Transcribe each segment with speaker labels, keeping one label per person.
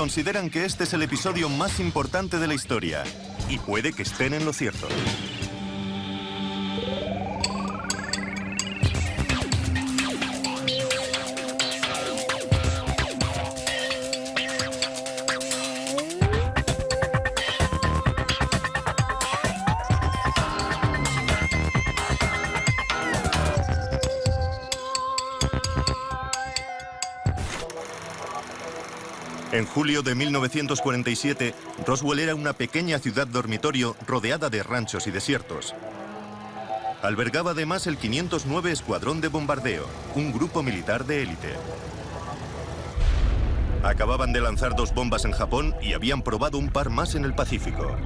Speaker 1: consideran que este es el episodio más importante de la historia. Y puede que estén en lo cierto. En julio de 1947, Roswell era una pequeña ciudad dormitorio rodeada de ranchos y desiertos. Albergaba además el 509 Escuadrón de Bombardeo, un grupo militar de élite. Acababan de lanzar 2 bombas en Japón y habían probado un par más en el Pacífico.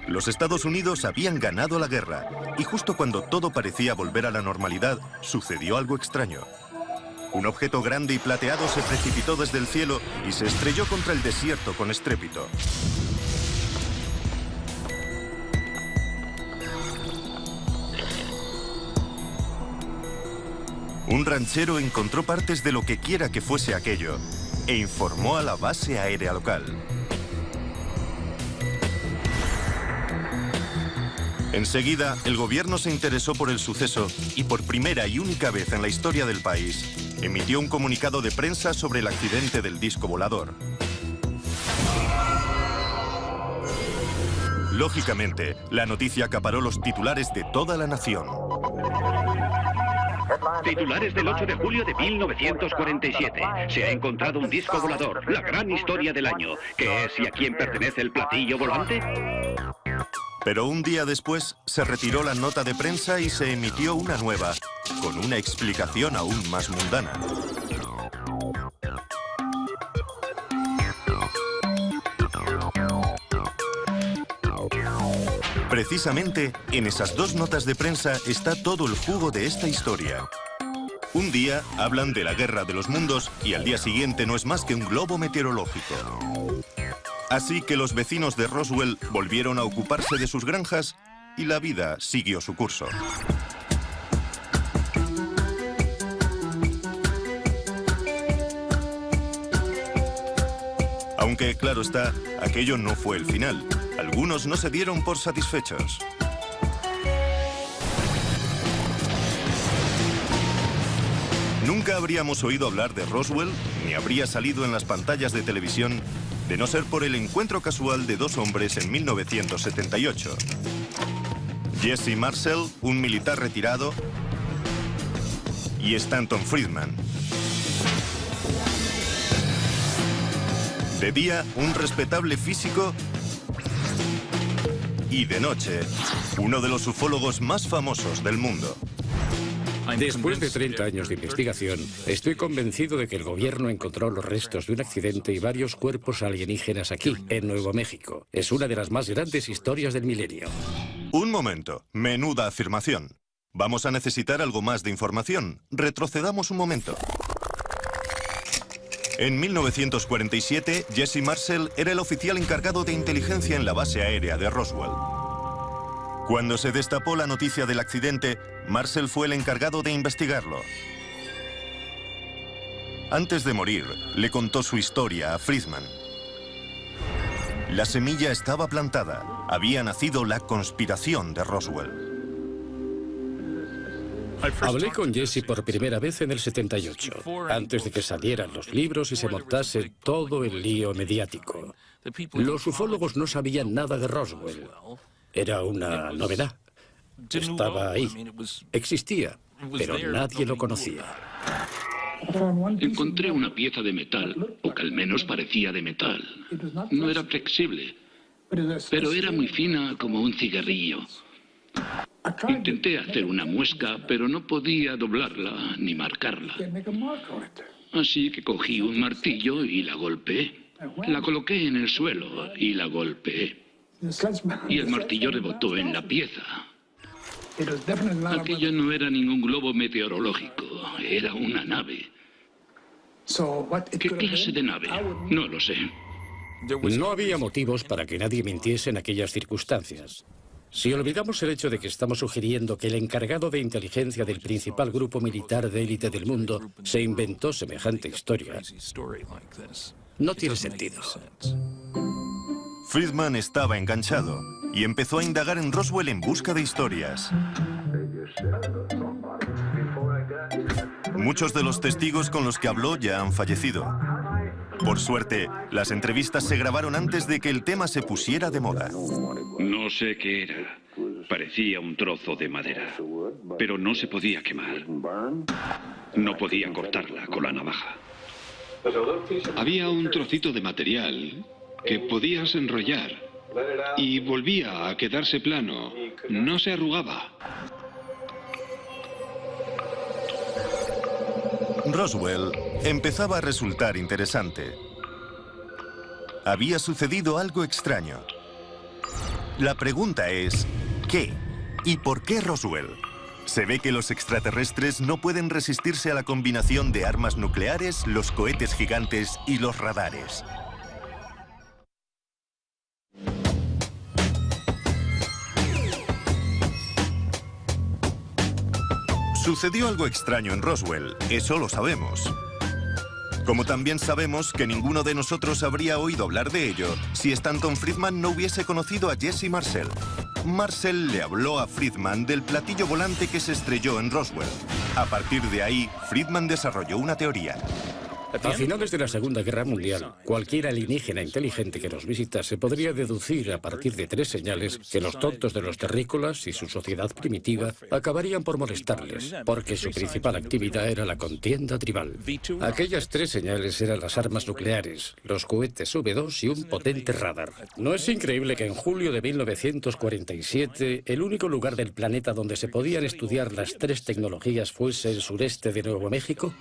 Speaker 1: Los Estados Unidos habían ganado la guerra, y justo cuando todo parecía volver a la normalidad, sucedió algo extraño. Un objeto grande y plateado se precipitó desde el cielo y se estrelló contra el desierto con estrépito. Un ranchero encontró partes de lo que quiera que fuese aquello e informó a la base aérea local. Enseguida, el gobierno se interesó por el suceso y por primera y única vez en la historia del país, emitió un comunicado de prensa sobre el accidente del disco volador. Lógicamente, la noticia acaparó los titulares de toda la nación.
Speaker 2: Titulares del 8 de julio de 1947. Se ha encontrado un disco volador, la gran historia del año. ¿Qué es y a quién pertenece el platillo volante?
Speaker 1: Pero un día después se retiró la nota de prensa y se emitió una nueva, con una explicación aún más mundana. Precisamente, en esas 2 notas de prensa está todo el jugo de esta historia. Un día hablan de la guerra de los mundos y al día siguiente no es más que un globo meteorológico. Así que los vecinos de Roswell volvieron a ocuparse de sus granjas y la vida siguió su curso. Aunque, claro está, aquello no fue el final. Algunos no se dieron por satisfechos. Nunca habríamos oído hablar de Roswell, ni habría salido en las pantallas de televisión, de no ser por el encuentro casual de 2 hombres en 1978. Jesse Marcel, un militar retirado, y Stanton Friedman. De día, un respetable físico, y de noche, uno de los ufólogos más famosos del mundo.
Speaker 3: Después de 30 años de investigación, estoy convencido de que el gobierno encontró los restos de un accidente y varios cuerpos alienígenas aquí, en Nuevo México. Es una de las más grandes historias del milenio.
Speaker 1: Un momento, menuda afirmación. Vamos a necesitar algo más de información. Retrocedamos un momento. En 1947, Jesse Marcel era el oficial encargado de inteligencia en la base aérea de Roswell. Cuando se destapó la noticia del accidente, Marcel fue el encargado de investigarlo. Antes de morir, le contó su historia a Friedman. La semilla estaba plantada. Había nacido la conspiración de Roswell.
Speaker 3: Hablé con Jesse por primera vez en el 78, antes de que salieran los libros y se montase todo el lío mediático. Los ufólogos no sabían nada de Roswell. Era una novedad. Estaba ahí. Existía, pero nadie lo conocía.
Speaker 4: Encontré una pieza de metal, o que al menos parecía de metal. No era flexible, pero era muy fina como un cigarrillo. Intenté hacer una muesca, pero no podía doblarla ni marcarla. Así que cogí un martillo y la golpeé. La coloqué en el suelo y la golpeé. Y el martillo rebotó en la pieza. Aquello no era ningún globo meteorológico, era una nave. ¿Qué clase de nave? No lo sé.
Speaker 3: No había motivos para que nadie mintiese en aquellas circunstancias. Si olvidamos el hecho de que estamos sugiriendo que el encargado de inteligencia del principal grupo militar de élite del mundo se inventó semejante historia, no tiene sentido.
Speaker 1: Friedman estaba enganchado y empezó a indagar en Roswell en busca de historias. Muchos de los testigos con los que habló ya han fallecido. Por suerte, las entrevistas se grabaron antes de que el tema se pusiera de moda.
Speaker 2: No sé qué era. Parecía un trozo de madera, pero no se podía quemar. No podía cortarla con la navaja.
Speaker 4: Había un trocito de material que podías enrollar y volvía a quedarse plano. No se arrugaba.
Speaker 1: Roswell empezaba a resultar interesante. Había sucedido algo extraño. La pregunta es, ¿qué? ¿Y por qué Roswell? Se ve que los extraterrestres no pueden resistirse a la combinación de armas nucleares, los cohetes gigantes y los radares. Sucedió algo extraño en Roswell, eso lo sabemos. Como también sabemos que ninguno de nosotros habría oído hablar de ello si Stanton Friedman no hubiese conocido a Jesse Marcel. Marcel le habló a Friedman del platillo volante que se estrelló en Roswell. A partir de ahí, Friedman desarrolló una teoría.
Speaker 3: A finales de la Segunda Guerra Mundial, cualquier alienígena inteligente que nos visitase podría deducir a partir de 3 señales que los tontos de los terrícolas y su sociedad primitiva acabarían por molestarles, porque su principal actividad era la contienda tribal. Aquellas 3 señales eran las armas nucleares, los cohetes V2 y un potente radar. ¿No es increíble que en julio de 1947 el único lugar del planeta donde se podían estudiar las 3 tecnologías fuese el sureste de Nuevo México?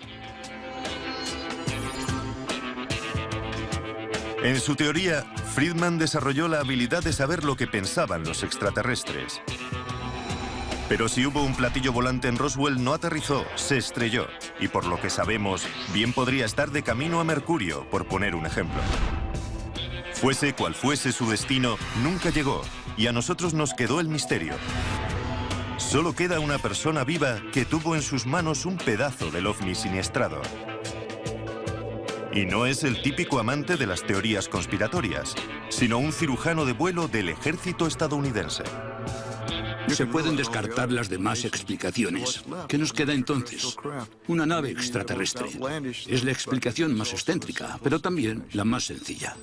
Speaker 1: En su teoría, Friedman desarrolló la habilidad de saber lo que pensaban los extraterrestres. Pero si hubo un platillo volante en Roswell, no aterrizó, se estrelló. Y por lo que sabemos, bien podría estar de camino a Mercurio, por poner un ejemplo. Fuese cual fuese su destino, nunca llegó, y a nosotros nos quedó el misterio. Solo queda una persona viva que tuvo en sus manos un pedazo del ovni siniestrado. Y no es el típico amante de las teorías conspiratorias, sino un cirujano de vuelo del ejército estadounidense.
Speaker 5: Se pueden descartar las demás explicaciones. ¿Qué nos queda entonces? Una nave extraterrestre. Es la explicación más excéntrica, pero también la más sencilla.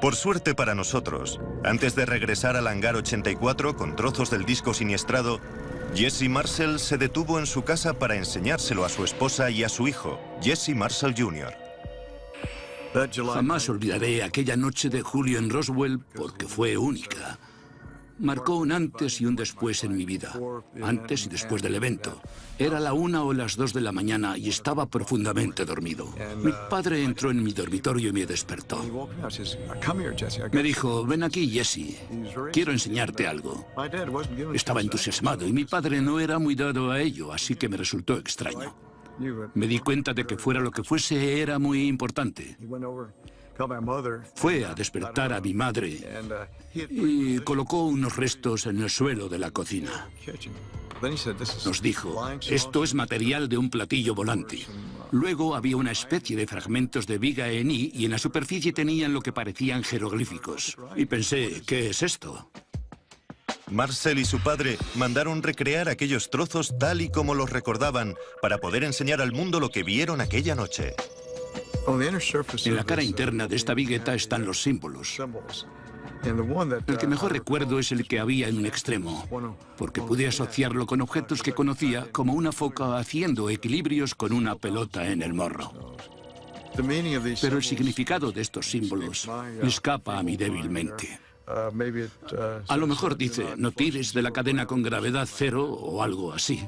Speaker 1: Por suerte para nosotros, antes de regresar al hangar 84 con trozos del disco siniestrado, Jesse Marcel se detuvo en su casa para enseñárselo a su esposa y a su hijo, Jesse Marcel Jr.
Speaker 5: Jamás olvidaré aquella noche de julio en Roswell porque fue única. Marcó un antes y un después en mi vida, antes y después del evento. Era la 1 o las 2 de la mañana y estaba profundamente dormido. Mi padre entró en mi dormitorio y me despertó. Me dijo, ven aquí, Jesse, quiero enseñarte algo. Estaba entusiasmado y mi padre no era muy dado a ello, así que me resultó extraño. Me di cuenta de que fuera lo que fuese, era muy importante. Fue a despertar a mi madre y colocó unos restos en el suelo de la cocina. Nos dijo, esto es material de un platillo volante. Luego había una especie de fragmentos de viga en I y en la superficie tenían lo que parecían jeroglíficos. Y pensé, ¿qué es esto?
Speaker 1: Marcel y su padre mandaron recrear aquellos trozos tal y como los recordaban para poder enseñar al mundo lo que vieron aquella noche.
Speaker 5: En la cara interna de esta vigueta están los símbolos. El que mejor recuerdo es el que había en un extremo, porque pude asociarlo con objetos que conocía, como una foca haciendo equilibrios con una pelota en el morro. Pero el significado de estos símbolos escapa a mí débilmente. A lo mejor dice, no tires de la cadena con gravedad cero o algo así.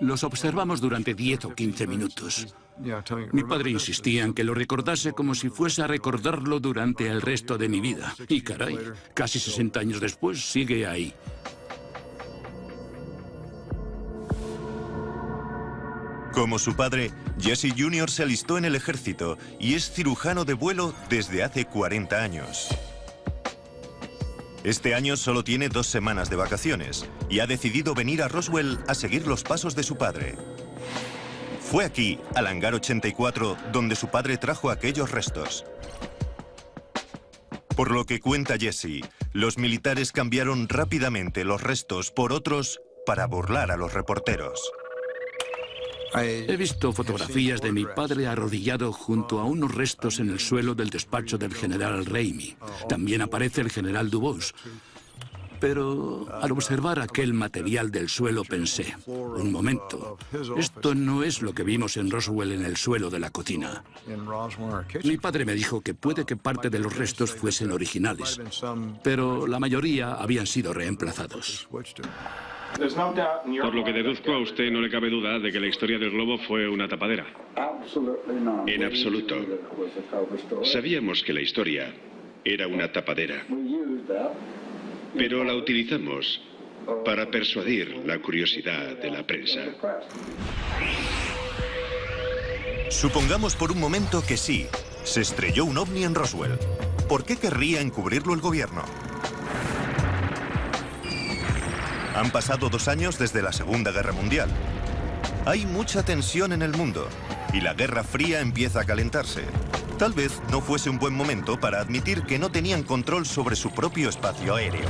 Speaker 5: Los observamos durante 10 o 15 minutos. Mi padre insistía en que lo recordase como si fuese a recordarlo durante el resto de mi vida. Y caray, casi 60 años después sigue ahí.
Speaker 1: Como su padre, Jesse Jr. se alistó en el ejército y es cirujano de vuelo desde hace 40 años. Este año solo tiene 2 semanas de vacaciones y ha decidido venir a Roswell a seguir los pasos de su padre. Fue aquí, al hangar 84, donde su padre trajo aquellos restos. Por lo que cuenta Jesse, los militares cambiaron rápidamente los restos por otros para burlar a los reporteros.
Speaker 5: He visto fotografías de mi padre arrodillado junto a unos restos en el suelo del despacho del general Ramey. También aparece el general Dubose. Pero al observar aquel material del suelo pensé, un momento, esto no es lo que vimos en Roswell en el suelo de la cocina. Mi padre me dijo que puede que parte de los restos fuesen originales, pero la mayoría habían sido reemplazados.
Speaker 6: Por lo que deduzco, a usted no le cabe duda de que la historia del globo fue una tapadera.
Speaker 2: En absoluto. Sabíamos que la historia era una tapadera, pero la utilizamos para persuadir la curiosidad de la prensa.
Speaker 1: Supongamos por un momento que sí, se estrelló un ovni en Roswell. ¿Por qué querría encubrirlo el gobierno? Han pasado 2 años desde la Segunda Guerra Mundial. Hay mucha tensión en el mundo y la Guerra Fría empieza a calentarse. Tal vez no fuese un buen momento para admitir que no tenían control sobre su propio espacio aéreo.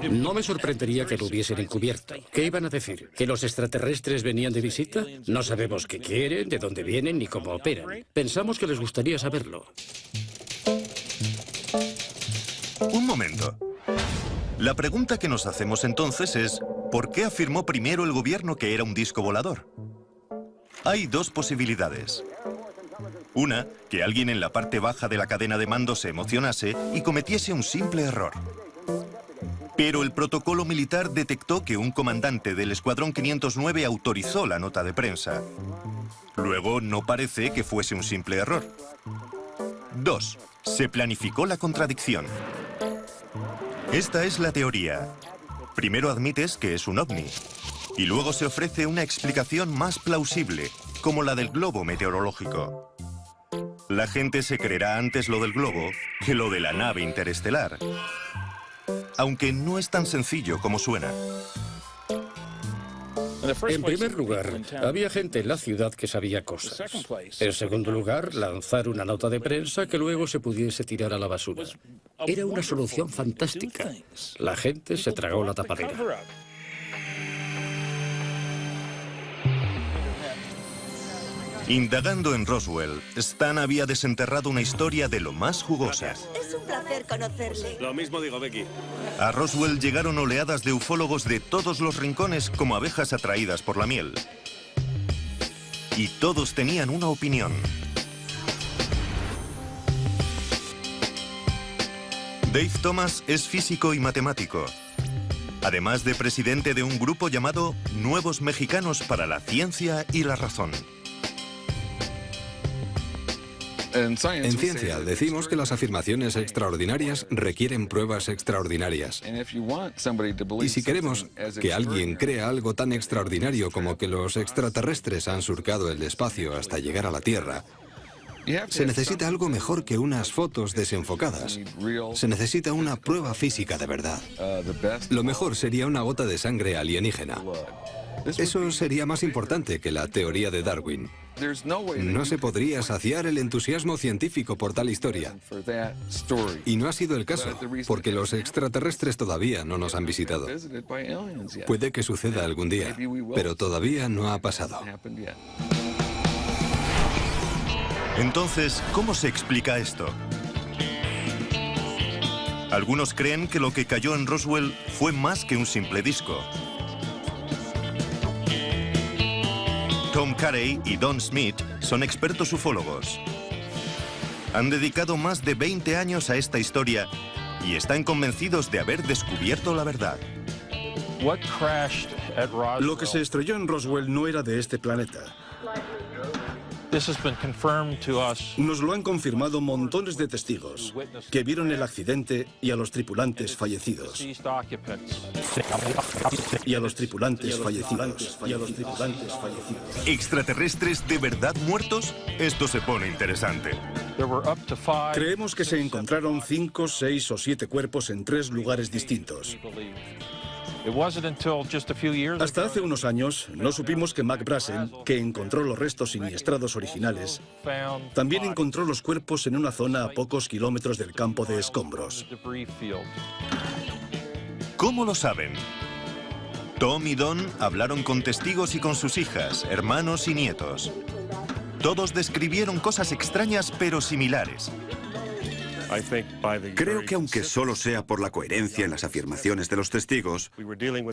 Speaker 3: No me sorprendería que lo hubiesen encubierto. ¿Qué iban a decir? ¿Que los extraterrestres venían de visita? No sabemos qué quieren, de dónde vienen ni cómo operan. Pensamos que les gustaría saberlo.
Speaker 1: Un momento. La pregunta que nos hacemos entonces es, ¿por qué afirmó primero el gobierno que era un disco volador? Hay 2 posibilidades. Una, que alguien en la parte baja de la cadena de mando se emocionase y cometiese un simple error. Pero el protocolo militar detectó que un comandante del Escuadrón 509 autorizó la nota de prensa. Luego, no parece que fuese un simple error. 2. Se planificó la contradicción. Esta es la teoría. Primero admites que es un ovni, y luego se ofrece una explicación más plausible, como la del globo meteorológico. La gente se creerá antes lo del globo que lo de la nave interestelar. Aunque no es tan sencillo como suena.
Speaker 3: En primer lugar, había gente en la ciudad que sabía cosas. En segundo lugar, lanzar una nota de prensa que luego se pudiese tirar a la basura. Era una solución fantástica. La gente se tragó la tapadera.
Speaker 1: Indagando en Roswell, Stan había desenterrado una historia de lo más jugosa.
Speaker 7: Es un placer conocerle.
Speaker 6: Lo mismo digo, Becky.
Speaker 1: A Roswell llegaron oleadas de ufólogos de todos los rincones como abejas atraídas por la miel. Y todos tenían una opinión. Dave Thomas es físico y matemático, además de presidente de un grupo llamado Nuevos Mexicanos para la Ciencia y la Razón.
Speaker 8: En ciencia decimos que las afirmaciones extraordinarias requieren pruebas extraordinarias. Y si queremos que alguien crea algo tan extraordinario como que los extraterrestres han surcado el espacio hasta llegar a la Tierra, se necesita algo mejor que unas fotos desenfocadas. Se necesita una prueba física de verdad. Lo mejor sería una gota de sangre alienígena. Eso sería más importante que la teoría de Darwin. No se podría saciar el entusiasmo científico por tal historia. Y no ha sido el caso, porque los extraterrestres todavía no nos han visitado. Puede que suceda algún día, pero todavía no ha pasado.
Speaker 1: Entonces, ¿cómo se explica esto? Algunos creen que lo que cayó en Roswell fue más que un simple disco. Tom Carey y Don Smith son expertos ufólogos. Han dedicado más de 20 años a esta historia y están convencidos de haber descubierto la verdad.
Speaker 9: Lo que se estrelló en Roswell no era de este planeta. Nos lo han confirmado montones de testigos que vieron el accidente y a los tripulantes fallecidos.
Speaker 1: ¿Extraterrestres de verdad muertos? Esto se pone interesante.
Speaker 9: Creemos que se encontraron 5, 6 o 7 cuerpos en 3 lugares distintos. Hasta hace unos años no supimos que Mac Brassen, que encontró los restos siniestrados originales, también encontró los cuerpos en una zona a pocos kilómetros del campo de escombros.
Speaker 1: ¿Cómo lo saben? Tom y Don hablaron con testigos y con sus hijas, hermanos y nietos. Todos describieron cosas extrañas pero similares.
Speaker 10: Creo que aunque solo sea por la coherencia en las afirmaciones de los testigos,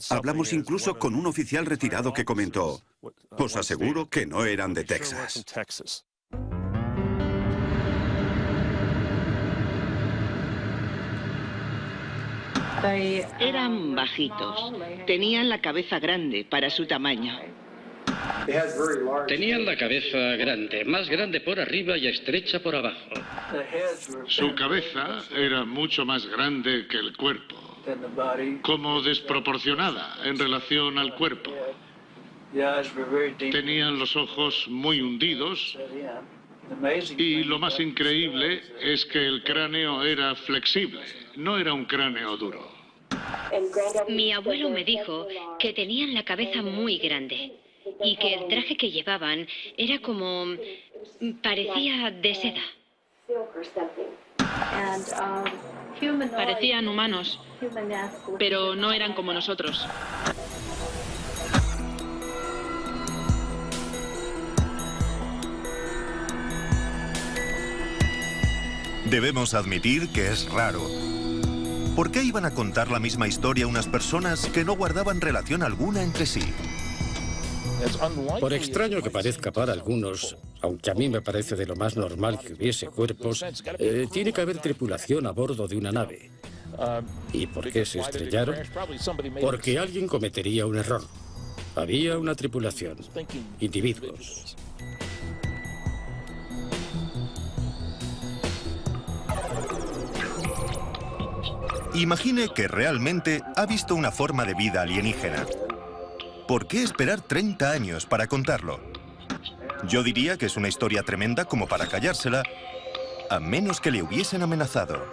Speaker 10: hablamos incluso con un oficial retirado que comentó: os aseguro que no eran de Texas.
Speaker 11: Eran bajitos, tenían la cabeza grande para su tamaño.
Speaker 3: Tenían la cabeza grande, más grande por arriba y estrecha por abajo.
Speaker 12: Su cabeza era mucho más grande que el cuerpo, como desproporcionada en relación al cuerpo. Tenían los ojos muy hundidos y lo más increíble es que el cráneo era flexible, no era un cráneo duro.
Speaker 13: Mi abuelo me dijo que tenían la cabeza muy grande y que el traje que llevaban era como... parecía de seda.
Speaker 14: Parecían humanos, pero no eran como nosotros.
Speaker 1: Debemos admitir que es raro. ¿Por qué iban a contar la misma historia unas personas que no guardaban relación alguna entre sí?
Speaker 3: Por extraño que parezca para algunos, aunque a mí me parece de lo más normal que hubiese cuerpos, tiene que haber tripulación a bordo de una nave. ¿Y por qué se estrellaron? Porque alguien cometería un error. Había una tripulación, individuos.
Speaker 1: Imagine que realmente ha visto una forma de vida alienígena. ¿Por qué esperar 30 años para contarlo? Yo diría que es una historia tremenda como para callársela, a menos que le hubiesen amenazado.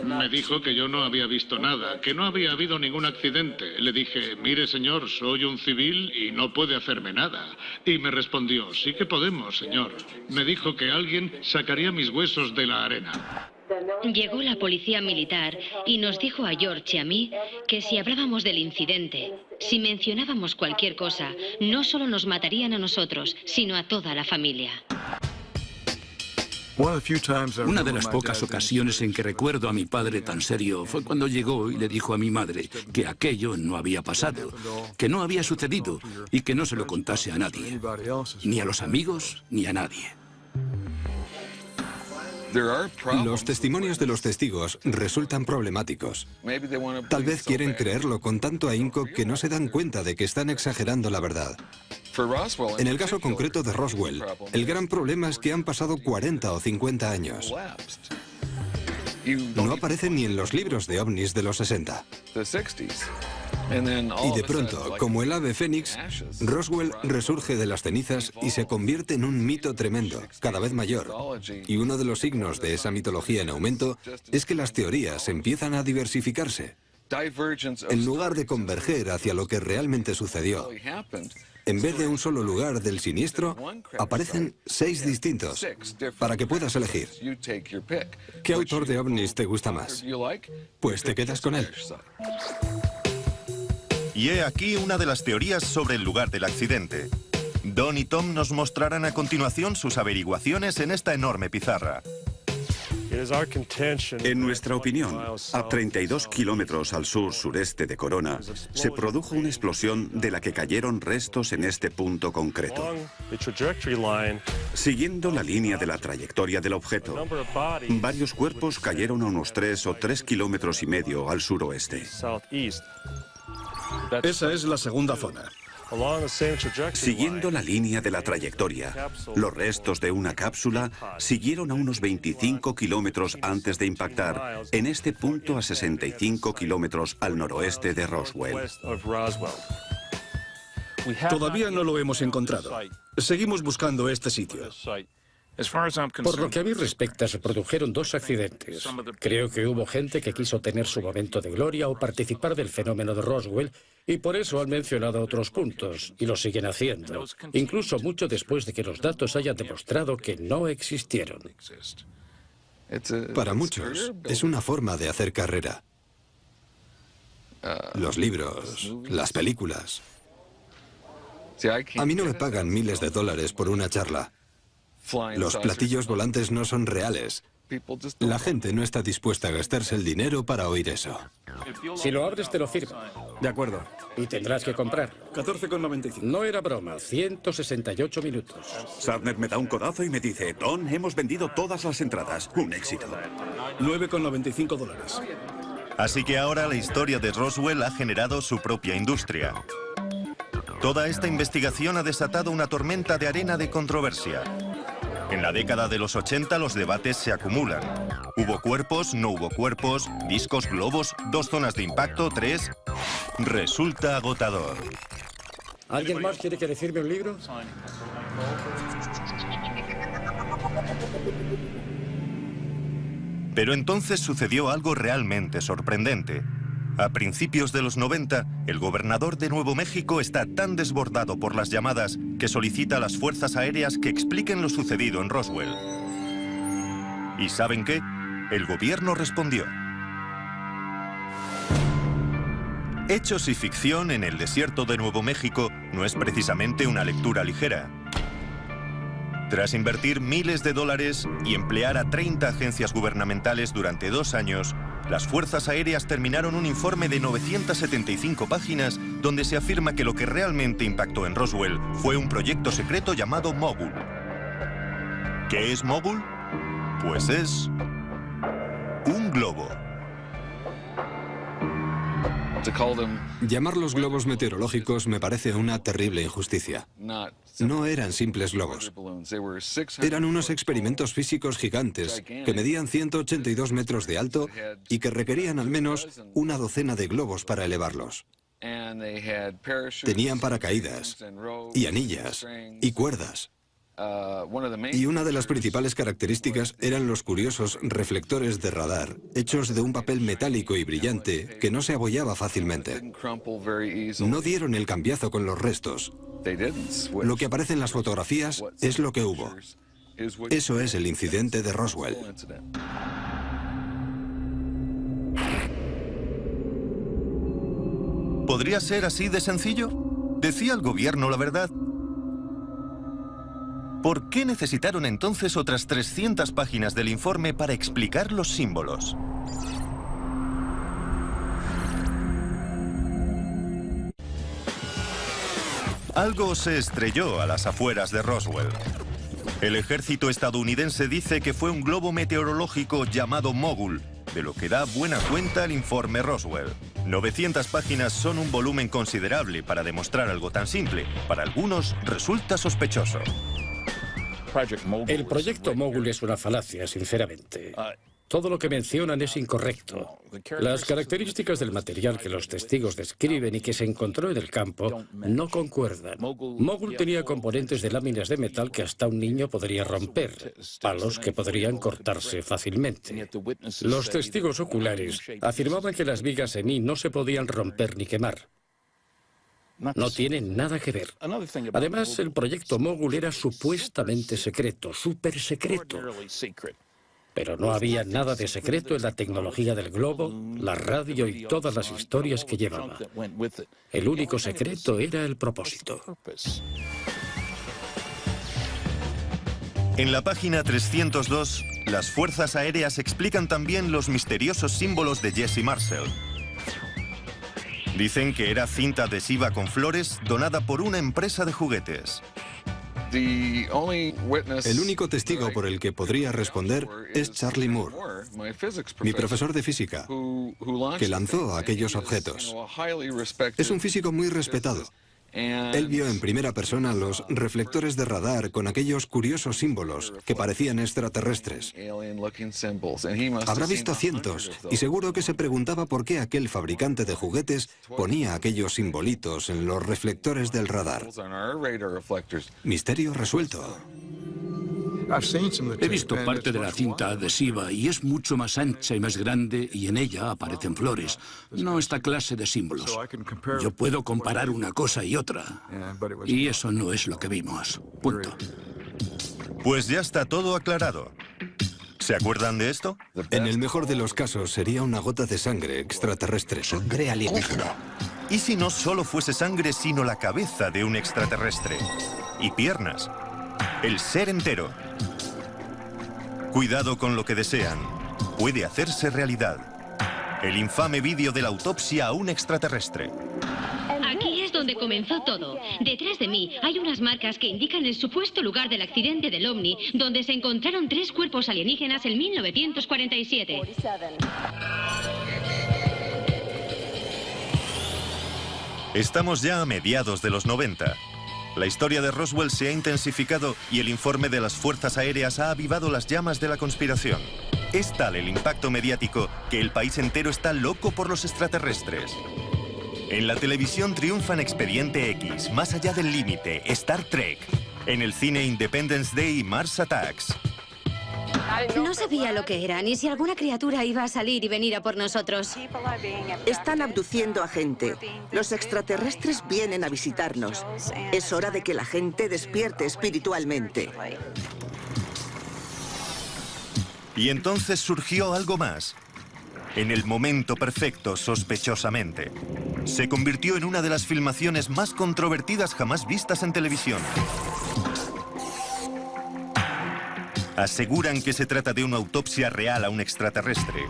Speaker 12: Me dijo que yo no había visto nada, que no había habido ningún accidente. Le dije: mire señor, soy un civil y no puede hacerme nada. Y me respondió: sí que podemos, señor. Me dijo que alguien sacaría mis huesos de la arena.
Speaker 13: Llegó la policía militar y nos dijo a George y a mí que si hablábamos del incidente, si mencionábamos cualquier cosa, no solo nos matarían a nosotros, sino a toda la familia.
Speaker 5: Una de las pocas ocasiones en que recuerdo a mi padre tan serio fue cuando llegó y le dijo a mi madre que aquello no había pasado, que no había sucedido y que no se lo contase a nadie, ni a los amigos ni a nadie.
Speaker 8: Los testimonios de los testigos resultan problemáticos. Tal vez quieren creerlo con tanto ahínco que no se dan cuenta de que están exagerando la verdad. En el caso concreto de Roswell, el gran problema es que han pasado 40 o 50 años. No aparecen ni en los libros de ovnis de los 60. Y de pronto, como el ave fénix, Roswell resurge de las cenizas y se convierte en un mito tremendo, cada vez mayor. Y uno de los signos de esa mitología en aumento es que las teorías empiezan a diversificarse. En lugar de converger hacia lo que realmente sucedió, en vez de un solo lugar del siniestro, aparecen 6 distintos, para que puedas elegir. ¿Qué autor de ovnis te gusta más? Pues te quedas con él.
Speaker 1: Y he aquí una de las teorías sobre el lugar del accidente. Don y Tom nos mostrarán a continuación sus averiguaciones en esta enorme pizarra.
Speaker 10: En nuestra opinión, a 32 kilómetros al sur-sureste de Corona, se produjo una explosión de la que cayeron restos en este punto concreto. Siguiendo la línea de la trayectoria del objeto, varios cuerpos cayeron a unos 3 o 3,5 kilómetros al suroeste.
Speaker 9: Esa es la segunda zona.
Speaker 10: Siguiendo la línea de la trayectoria, los restos de una cápsula siguieron a unos 25 kilómetros antes de impactar, en este punto a 65 kilómetros al noroeste de Roswell.
Speaker 9: Todavía no lo hemos encontrado. Seguimos buscando este sitio.
Speaker 3: Por lo que a mí respecta, se produjeron 2 accidentes. Creo que hubo gente que quiso tener su momento de gloria o participar del fenómeno de Roswell, y por eso han mencionado otros puntos, y lo siguen haciendo, incluso mucho después de que los datos hayan demostrado que no existieron.
Speaker 8: Para muchos, es una forma de hacer carrera. Los libros, las películas. A mí no me pagan miles de dólares por una charla. Los platillos volantes no son reales. La gente no está dispuesta a gastarse el dinero para oír eso.
Speaker 3: Si lo abres, te lo firmo.
Speaker 9: De acuerdo.
Speaker 3: Y tendrás que comprar.
Speaker 9: 14,95.
Speaker 3: No era broma, 168 minutos.
Speaker 10: Shatner me da un codazo y me dice, Don, hemos vendido todas las entradas. Un éxito.
Speaker 9: 9,95 dólares.
Speaker 1: Así que ahora la historia de Roswell ha generado su propia industria. Toda esta investigación ha desatado una tormenta de arena de controversia. En la década de los 80 los debates se acumulan. ¿Hubo cuerpos? ¿No hubo cuerpos? ¿Discos, globos? ¿2 zonas de impacto? ¿3? Resulta agotador.
Speaker 3: ¿Alguien más quiere que decirme un libro?
Speaker 1: Pero entonces sucedió algo realmente sorprendente. A principios de los 90, el gobernador de Nuevo México está tan desbordado por las llamadas que solicita a las fuerzas aéreas que expliquen lo sucedido en Roswell. ¿Y saben qué? El gobierno respondió. Hechos y ficción en el desierto de Nuevo México no es precisamente una lectura ligera. Tras invertir miles de dólares y emplear a 30 agencias gubernamentales durante 2 años, las fuerzas aéreas terminaron un informe de 975 páginas donde se afirma que lo que realmente impactó en Roswell fue un proyecto secreto llamado Mogul. ¿Qué es Mogul? Pues es un globo.
Speaker 8: Llamarlos globos meteorológicos me parece una terrible injusticia. No eran simples globos. Eran unos experimentos físicos gigantes que medían 182 metros de alto y que requerían al menos una docena de globos para elevarlos. Tenían paracaídas y anillas y cuerdas. Y una de las principales características eran los curiosos reflectores de radar, hechos de un papel metálico y brillante que no se abollaba fácilmente. No dieron el cambiazo con los restos. Lo que aparece en las fotografías es lo que hubo. Eso es el incidente de Roswell.
Speaker 1: ¿Podría ser así de sencillo? ¿Decía el gobierno la verdad? ¿Por qué necesitaron entonces otras 300 páginas del informe para explicar los símbolos? Algo se estrelló a las afueras de Roswell. El ejército estadounidense dice que fue un globo meteorológico llamado Mogul, de lo que da buena cuenta el informe Roswell. 900 páginas son un volumen considerable para demostrar algo tan simple. Para algunos resulta sospechoso.
Speaker 3: El proyecto Mogul es una falacia, sinceramente. Todo lo que mencionan es incorrecto. Las características del material que los testigos describen y que se encontró en el campo no concuerdan. Mogul tenía componentes de láminas de metal que hasta un niño podría romper, palos que podrían cortarse fácilmente. Los testigos oculares afirmaban que las vigas en I no se podían romper ni quemar. No tienen nada que ver. Además, el proyecto Mogul era supuestamente secreto, súper secreto. Pero no había nada de secreto en la tecnología del globo, la radio y todas las historias que llevaba. El único secreto era el propósito.
Speaker 1: En la página 302, las fuerzas aéreas explican también los misteriosos símbolos de Jesse Marcel. Dicen que era cinta adhesiva con flores donada por una empresa de juguetes.
Speaker 8: El único testigo por el que podría responder es Charlie Moore, mi profesor de física, que lanzó aquellos objetos. Es un físico muy respetado Él vio en primera persona los reflectores de radar con aquellos curiosos símbolos que parecían extraterrestres. Habrá visto cientos y seguro que se preguntaba por qué aquel fabricante de juguetes ponía aquellos simbolitos en los reflectores del radar. Misterio resuelto.
Speaker 5: He visto parte de la cinta adhesiva y es mucho más ancha y más grande y en ella aparecen flores, no esta clase de símbolos. Yo puedo comparar una cosa y otra, y eso no es lo que vimos. Punto.
Speaker 1: Pues ya está todo aclarado. ¿Se acuerdan de esto?
Speaker 8: En el mejor de los casos sería una gota de sangre extraterrestre.
Speaker 1: Sangre alienígena. ¿Y si no solo fuese sangre, sino la cabeza de un extraterrestre? Y piernas. El ser entero. Cuidado con lo que desean. Puede hacerse realidad. El infame vídeo de la autopsia a un extraterrestre.
Speaker 13: Aquí es donde comenzó todo. Detrás de mí hay unas marcas que indican el supuesto lugar del accidente del OVNI, donde se encontraron 3 cuerpos alienígenas en 1947.
Speaker 1: Estamos ya a mediados de los 90. La historia de Roswell se ha intensificado y el informe de las fuerzas aéreas ha avivado las llamas de la conspiración. Es tal el impacto mediático que el país entero está loco por los extraterrestres. En la televisión triunfan Expediente X, Más allá del límite, Star Trek. En el cine Independence Day y Mars Attacks.
Speaker 15: No sabía lo que era, ni si alguna criatura iba a salir y venir a por nosotros.
Speaker 11: Están abduciendo a gente. Los extraterrestres vienen a visitarnos. Es hora de que la gente despierte espiritualmente.
Speaker 1: Y entonces surgió algo más. En el momento perfecto, sospechosamente. Se convirtió en una de las filmaciones más controvertidas jamás vistas en televisión. Aseguran que se trata de una autopsia real a un extraterrestre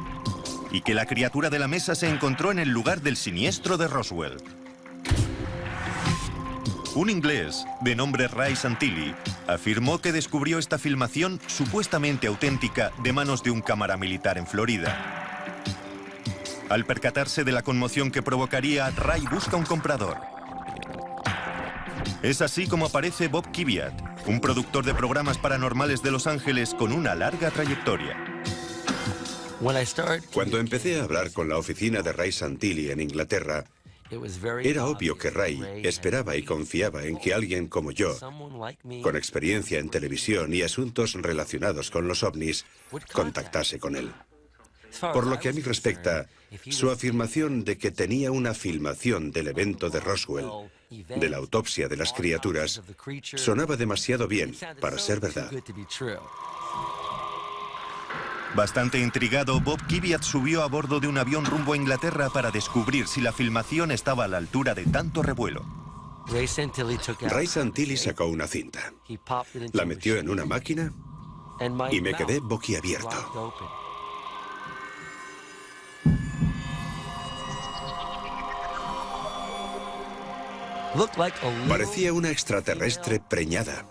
Speaker 1: y que la criatura de la mesa se encontró en el lugar del siniestro de Roswell. Un inglés, de nombre Ray Santilli, afirmó que descubrió esta filmación supuestamente auténtica de manos de un cámara militar en Florida. Al percatarse de la conmoción que provocaría, Ray busca un comprador. Es así como aparece Bob Kiviat, un productor de programas paranormales de Los Ángeles con una larga trayectoria.
Speaker 10: Cuando empecé a hablar con la oficina de Ray Santilli en Inglaterra, era obvio que Ray esperaba y confiaba en que alguien como yo, con experiencia en televisión y asuntos relacionados con los ovnis, contactase con él. Por lo que a mí respecta, su afirmación de que tenía una filmación del evento de Roswell, de la autopsia de las criaturas, sonaba demasiado bien para ser verdad.
Speaker 1: Bastante intrigado, Bob Kiviat subió a bordo de un avión rumbo a Inglaterra para descubrir si la filmación estaba a la altura de tanto revuelo.
Speaker 10: Ray Santilli sacó una cinta, la metió en una máquina y me quedé boquiabierto. Parecía una extraterrestre preñada.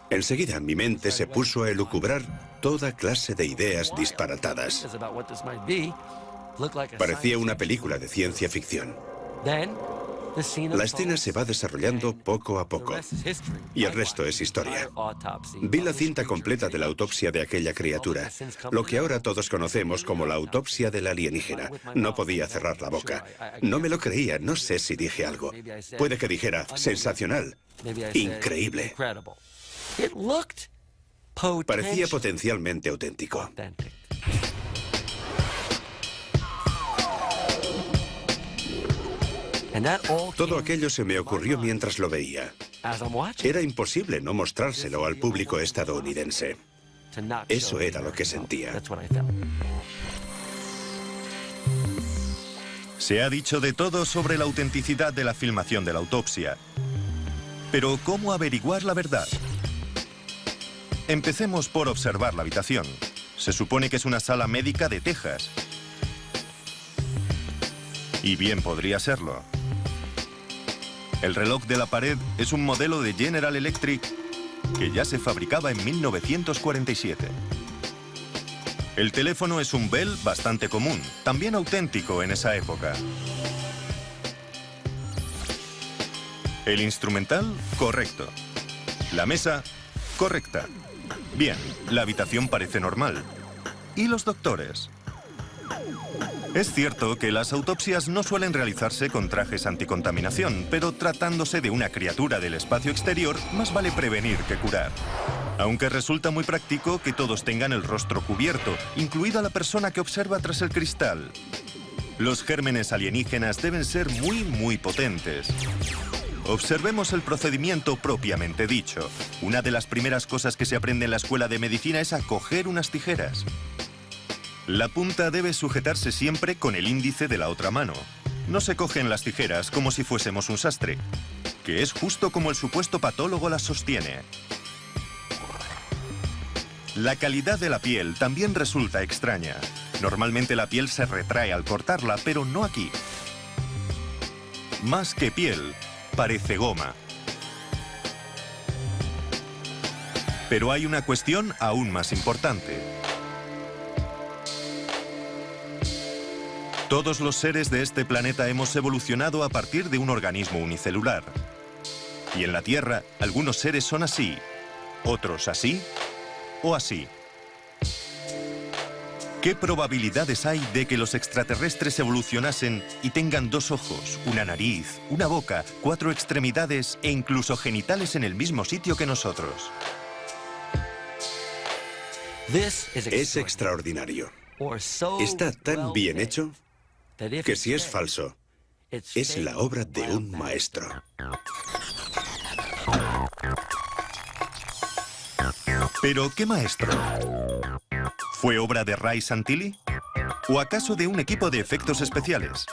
Speaker 10: Enseguida mi mente se puso a elucubrar toda clase de ideas disparatadas. Parecía una película de ciencia ficción. La escena se va desarrollando poco a poco, y el resto es historia. Vi la cinta completa de la autopsia de aquella criatura, lo que ahora todos conocemos como la autopsia del alienígena. No podía cerrar la boca. No me lo creía, no sé si dije algo. Puede que dijera, sensacional, increíble. Parecía potencialmente auténtico. Todo aquello se me ocurrió mientras lo veía. Era imposible no mostrárselo al público estadounidense. Eso era lo que sentía.
Speaker 1: Se ha dicho de todo sobre la autenticidad de la filmación de la autopsia. Pero, ¿cómo averiguar la verdad? Empecemos por observar la habitación. Se supone que es una sala médica de Texas. Y bien podría serlo. El reloj de la pared es un modelo de General Electric que ya se fabricaba en 1947. El teléfono es un Bell bastante común, también auténtico en esa época. El instrumental, correcto. La mesa, correcta. Bien, la habitación parece normal. ¿Y los doctores? Es cierto que las autopsias no suelen realizarse con trajes anticontaminación, pero tratándose de una criatura del espacio exterior, más vale prevenir que curar. Aunque resulta muy práctico que todos tengan el rostro cubierto, incluida la persona que observa tras el cristal. Los gérmenes alienígenas deben ser muy potentes. Observemos el procedimiento propiamente dicho. Una de las primeras cosas que se aprende en la escuela de medicina es a coger unas tijeras. La punta debe sujetarse siempre con el índice de la otra mano. No se cogen las tijeras como si fuésemos un sastre, que es justo como el supuesto patólogo las sostiene. La calidad de la piel también resulta extraña. Normalmente la piel se retrae al cortarla, pero no aquí. Más que piel, parece goma. Pero hay una cuestión aún más importante. Todos los seres de este planeta hemos evolucionado a partir de un organismo unicelular. Y en la Tierra, algunos seres son así, otros así o así. ¿Qué probabilidades hay de que los extraterrestres evolucionasen y tengan 2 ojos, una nariz, una boca, 4 extremidades e incluso genitales en el mismo sitio que nosotros?
Speaker 10: Es extraordinario. Está tan bien hecho que si es falso, es la obra de un maestro.
Speaker 1: ¿Pero qué maestro? ¿Fue obra de Ray Santilli? ¿O acaso de un equipo de efectos especiales?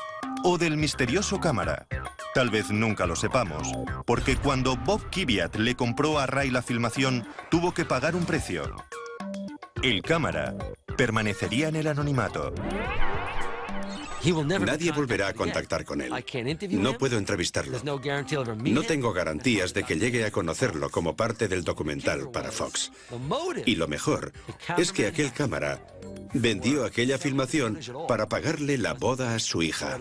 Speaker 1: ¿O del misterioso cámara? Tal vez nunca lo sepamos, porque cuando Bob Kiviat le compró a Ray la filmación, tuvo que pagar un precio. El cámara permanecería en el anonimato.
Speaker 10: Nadie volverá a contactar con él. No puedo entrevistarlo. No tengo garantías de que llegue a conocerlo como parte del documental para Fox. Y lo mejor es que aquel cámara vendió aquella filmación para pagarle la boda a su hija.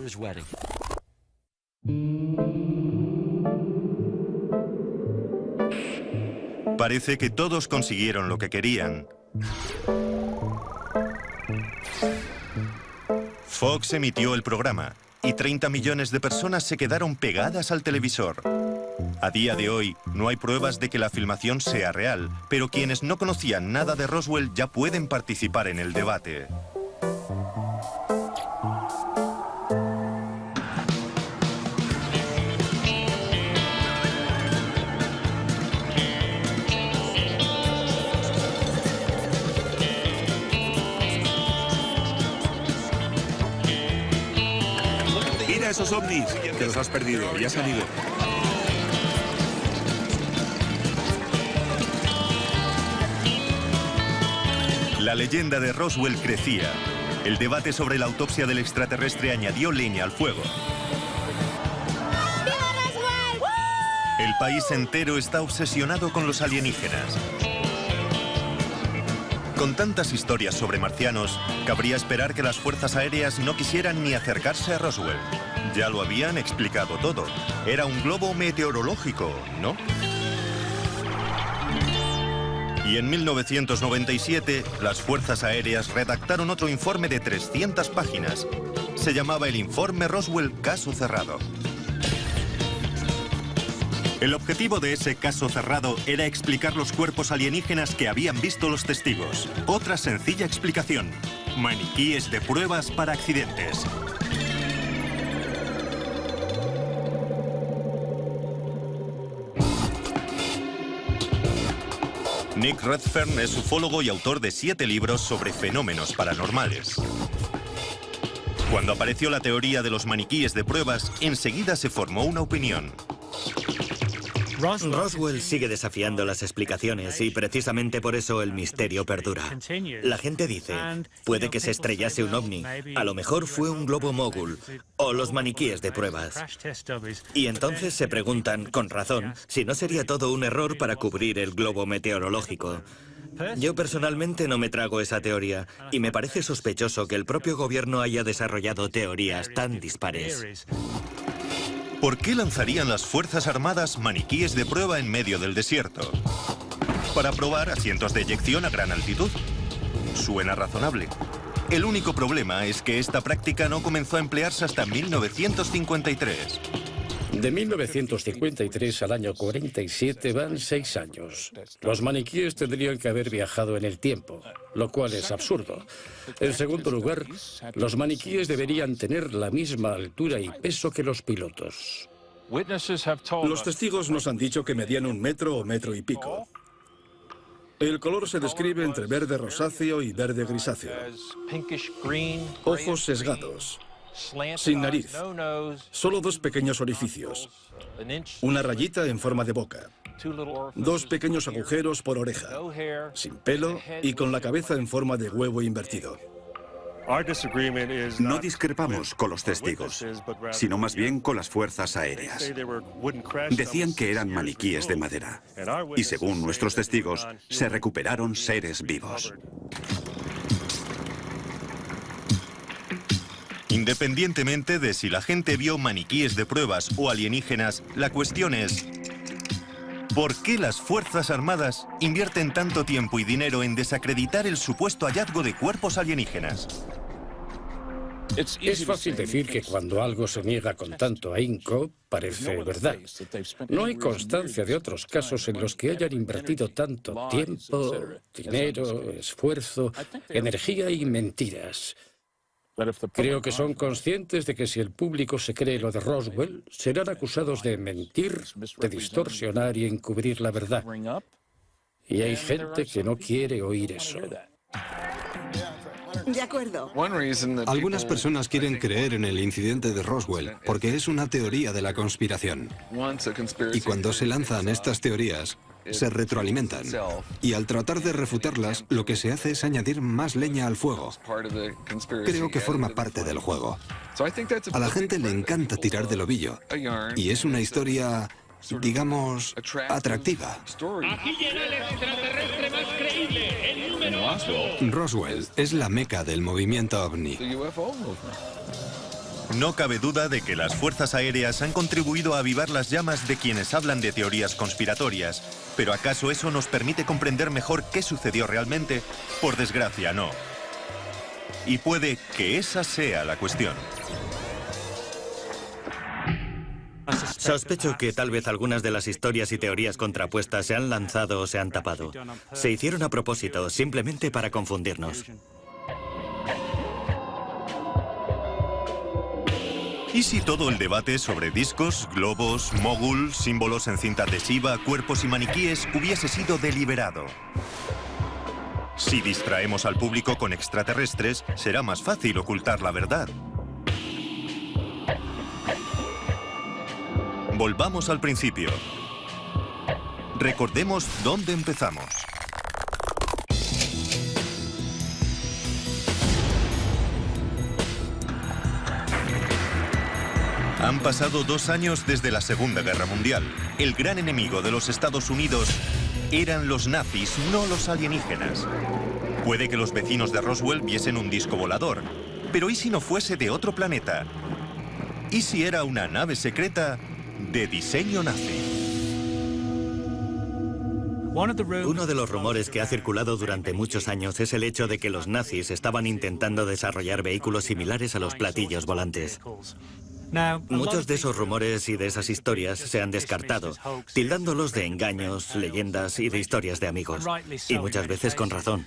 Speaker 1: Parece que todos consiguieron lo que querían. Fox emitió el programa y 30 millones de personas se quedaron pegadas al televisor. A día de hoy, no hay pruebas de que la filmación sea real, pero quienes no conocían nada de Roswell ya pueden participar en el debate.
Speaker 16: Mira esos ovnis, que los has perdido, ya ha salido.
Speaker 1: La leyenda de Roswell crecía. El debate sobre la autopsia del extraterrestre añadió leña al fuego.
Speaker 17: ¡Viva Roswell!
Speaker 1: El país entero está obsesionado con los alienígenas. Con tantas historias sobre marcianos, cabría esperar que las fuerzas aéreas no quisieran ni acercarse a Roswell. Ya lo habían explicado todo. Era un globo meteorológico, ¿no? Y en 1997, las fuerzas aéreas redactaron otro informe de 300 páginas. Se llamaba el Informe Roswell Caso Cerrado. El objetivo de ese caso cerrado era explicar los cuerpos alienígenas que habían visto los testigos. Otra sencilla explicación: maniquíes de pruebas para accidentes. Nick Redfern es ufólogo y autor de 7 libros sobre fenómenos paranormales. Cuando apareció la teoría de los maniquíes de pruebas, enseguida se formó una opinión.
Speaker 18: Roswell sigue desafiando las explicaciones y precisamente por eso el misterio perdura. La gente dice, puede que se estrellase un ovni, a lo mejor fue un globo mogul o los maniquíes de pruebas. Y entonces se preguntan, con razón, si no sería todo un error para cubrir el globo meteorológico. Yo personalmente no me trago esa teoría y me parece sospechoso que el propio gobierno haya desarrollado teorías tan dispares.
Speaker 1: ¿Por qué lanzarían las Fuerzas Armadas maniquíes de prueba en medio del desierto? Para probar asientos de eyección a gran altitud. Suena razonable. El único problema es que esta práctica no comenzó a emplearse hasta 1953.
Speaker 3: De 1953 al año 47 van 6 años. Los maniquíes tendrían que haber viajado en el tiempo, lo cual es absurdo. En segundo lugar, los maniquíes deberían tener la misma altura y peso que los pilotos.
Speaker 9: Los testigos nos han dicho que medían 1 metro o metro y pico. El color se describe entre verde rosáceo y verde grisáceo. Ojos sesgados. Sin nariz. Solo 2 pequeños orificios. Una rayita en forma de boca. 2 pequeños agujeros por oreja. Sin pelo y con la cabeza en forma de huevo invertido.
Speaker 10: No discrepamos con los testigos, sino más bien con las fuerzas aéreas. Decían que eran maniquíes de madera. Y según nuestros testigos, se recuperaron seres vivos.
Speaker 1: Independientemente de si la gente vio maniquíes de pruebas o alienígenas, la cuestión es: ¿por qué las Fuerzas Armadas invierten tanto tiempo y dinero en desacreditar el supuesto hallazgo de cuerpos alienígenas?
Speaker 3: Es fácil decir que cuando algo se niega con tanto ahínco, parece verdad. No hay constancia de otros casos en los que hayan invertido tanto tiempo, dinero, esfuerzo, energía y mentiras. Creo que son conscientes de que si el público se cree lo de Roswell, serán acusados de mentir, de distorsionar y encubrir la verdad. Y hay gente que no quiere oír eso.
Speaker 11: De acuerdo.
Speaker 8: Algunas personas quieren creer en el incidente de Roswell porque es una teoría de la conspiración. Y cuando se lanzan estas teorías, se retroalimentan. Y al tratar de refutarlas, lo que se hace es añadir más leña al fuego. Creo que forma parte del juego. A la gente le encanta tirar del ovillo. Y es una historia, digamos, atractiva.
Speaker 17: Aquí llega el extraterrestre más creíble, el número 8.
Speaker 8: Roswell es la meca del movimiento ovni.
Speaker 1: No cabe duda de que las fuerzas aéreas han contribuido a avivar las llamas de quienes hablan de teorías conspiratorias. ¿Pero acaso eso nos permite comprender mejor qué sucedió realmente? Por desgracia, no. Y puede que esa sea la cuestión.
Speaker 18: Sospecho que tal vez algunas de las historias y teorías contrapuestas se han lanzado o se han tapado. Se hicieron a propósito, simplemente para confundirnos.
Speaker 1: ¿Y si todo el debate sobre discos, globos, mogul, símbolos en cinta adhesiva, cuerpos y maniquíes hubiese sido deliberado? Si distraemos al público con extraterrestres, será más fácil ocultar la verdad. Volvamos al principio. Recordemos dónde empezamos. Han pasado 2 años desde la Segunda Guerra Mundial. El gran enemigo de los Estados Unidos eran los nazis, no los alienígenas. Puede que los vecinos de Roswell viesen un disco volador, pero ¿y si no fuese de otro planeta? ¿Y si era una nave secreta de diseño nazi?
Speaker 18: Uno de los rumores que ha circulado durante muchos años es el hecho de que los nazis estaban intentando desarrollar vehículos similares a los platillos volantes. Muchos de esos rumores y de esas historias se han descartado, tildándolos de engaños, leyendas y de historias de amigos. Y muchas veces con razón.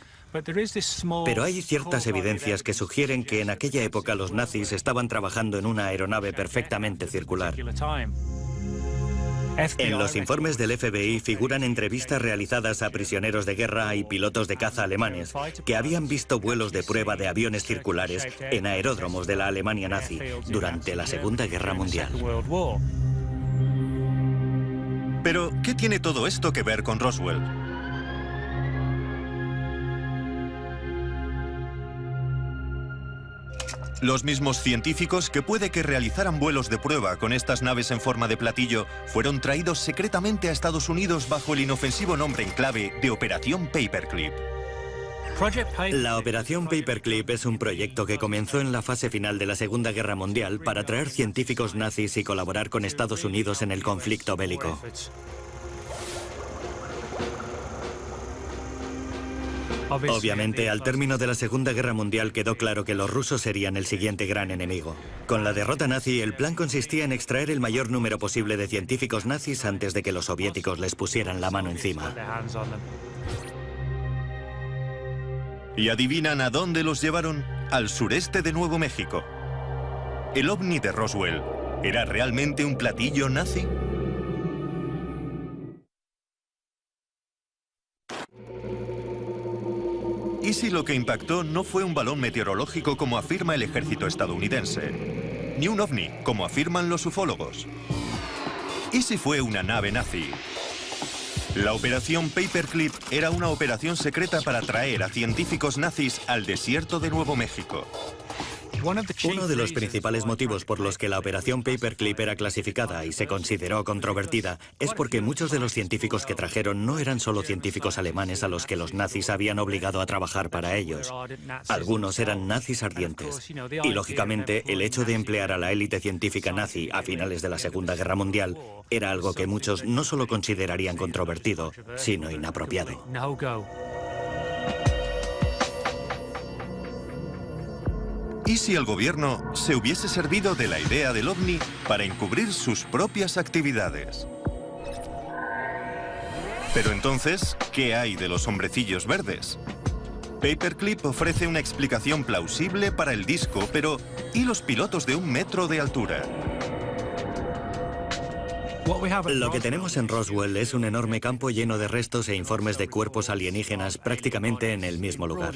Speaker 18: Pero hay ciertas evidencias que sugieren que en aquella época los nazis estaban trabajando en una aeronave perfectamente circular. En los informes del FBI figuran entrevistas realizadas a prisioneros de guerra y pilotos de caza alemanes que habían visto vuelos de prueba de aviones circulares en aeródromos de la Alemania nazi durante la Segunda Guerra Mundial.
Speaker 1: Pero, ¿qué tiene todo esto que ver con Roswell? Los mismos científicos que puede que realizaran vuelos de prueba con estas naves en forma de platillo fueron traídos secretamente a Estados Unidos bajo el inofensivo nombre en clave de Operación Paperclip.
Speaker 18: La Operación Paperclip es un proyecto que comenzó en la fase final de la Segunda Guerra Mundial para atraer científicos nazis y colaborar con Estados Unidos en el conflicto bélico. Obviamente, al término de la Segunda Guerra Mundial quedó claro que los rusos serían el siguiente gran enemigo. Con la derrota nazi, el plan consistía en extraer el mayor número posible de científicos nazis antes de que los soviéticos les pusieran la mano encima.
Speaker 1: ¿Y adivinan a dónde los llevaron? Al sureste de Nuevo México. ¿El ovni de Roswell era realmente un platillo nazi? ¿Y si lo que impactó no fue un balón meteorológico como afirma el ejército estadounidense? Ni un ovni, como afirman los ufólogos. ¿Y si fue una nave nazi? La operación Paperclip era una operación secreta para traer a científicos nazis al desierto de Nuevo México.
Speaker 18: Uno de los principales motivos por los que la Operación Paperclip era clasificada y se consideró controvertida es porque muchos de los científicos que trajeron no eran solo científicos alemanes a los que los nazis habían obligado a trabajar para ellos. Algunos eran nazis ardientes. Y lógicamente, el hecho de emplear a la élite científica nazi a finales de la Segunda Guerra Mundial era algo que muchos no solo considerarían controvertido, sino inapropiado.
Speaker 1: ¿Y si el gobierno se hubiese servido de la idea del ovni para encubrir sus propias actividades? Pero entonces, ¿qué hay de los hombrecillos verdes? Paperclip ofrece una explicación plausible para el disco, pero ¿y los pilotos de 1 metro de altura?
Speaker 18: Lo que tenemos en Roswell es un enorme campo lleno de restos e informes de cuerpos alienígenas prácticamente en el mismo lugar.